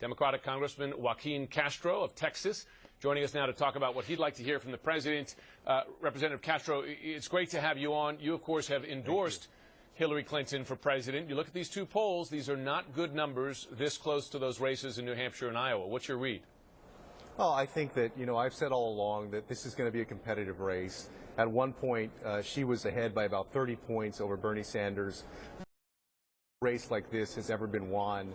Democratic Congressman Joaquin Castro of Texas joining us now to talk about what he'd like to hear from the president. Representative Castro, it's great to have you on. You, of course, have endorsed Hillary Clinton for president. You look at these two polls, these are not good numbers this close to those races in New Hampshire and Iowa. What's your read? Well, I think that, I've said all along that this is going to be a competitive race. At one point, she was ahead by about 30 points over Bernie Sanders. A race like this has ever been won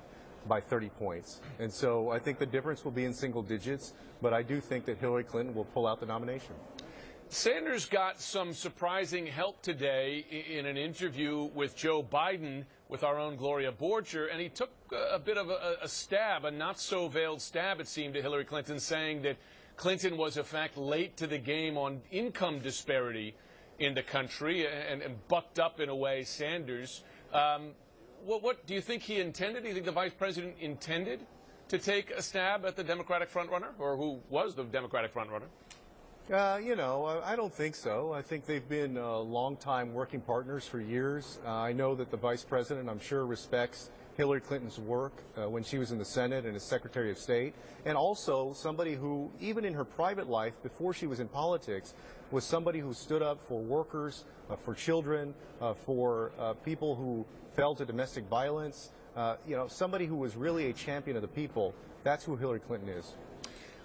by 30 points. And so I think the difference will be in single digits, but I do think that Hillary Clinton will pull out the nomination. Sanders got some surprising help today in an interview with Joe Biden with our own Gloria Borger, and he took a bit of a stab, a not-so-veiled stab, it seemed, to Hillary Clinton, saying that Clinton was, in fact, late to the game on income disparity in the country and bucked up, in a way, Sanders. What do you think he intended? Do you think the vice president intended to take a stab at the Democratic frontrunner, or who was the Democratic frontrunner? I don't think so. I think they've been long-time working partners for years. I know that the vice president, I'm sure, respects Hillary Clinton's work when she was in the Senate and as Secretary of State, and also somebody who, even in her private life, before she was in politics, was somebody who stood up for workers, for children, for people who fell to domestic violence, somebody who was really a champion of the people. That's who Hillary Clinton is.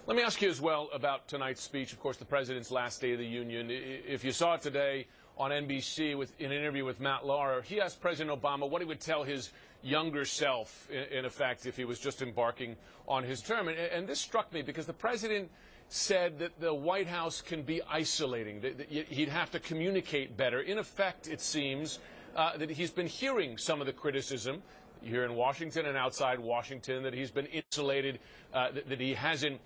Let me ask you as well about tonight's speech, of course, the president's last State of the Union. If you saw it today on NBC in an interview with Matt Lauer, he asked President Obama what he would tell his younger self, in effect, if he was just embarking on his term. And this struck me because the president said that the White House can be isolating, that he'd have to communicate better. In effect, it seems that he's been hearing some of the criticism here in Washington and outside Washington, that he's been insulated, that he hasn't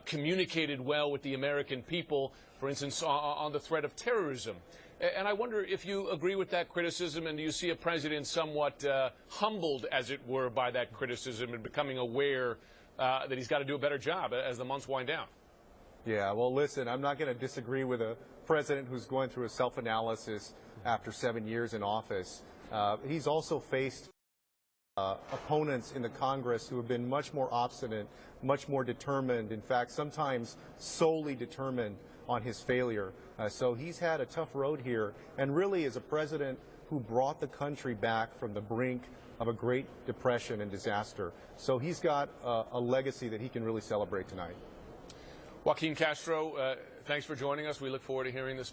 communicated well with the American people, for instance, on the threat of terrorism. And I wonder if you agree with that criticism, and do you see a president somewhat humbled, as it were, by that criticism and becoming aware that he's got to do a better job as the months wind down? Yeah, well, listen, I'm not going to disagree with a president who's going through a self-analysis after 7 years in office. He's also faced opponents in the Congress who have been much more obstinate, much more determined, in fact, sometimes solely determined on his failure. So he's had a tough road here, and really is a president who brought the country back from the brink of a Great Depression and disaster. So he's got a legacy that he can really celebrate tonight. Joaquin Castro, thanks for joining us. We look forward to hearing this.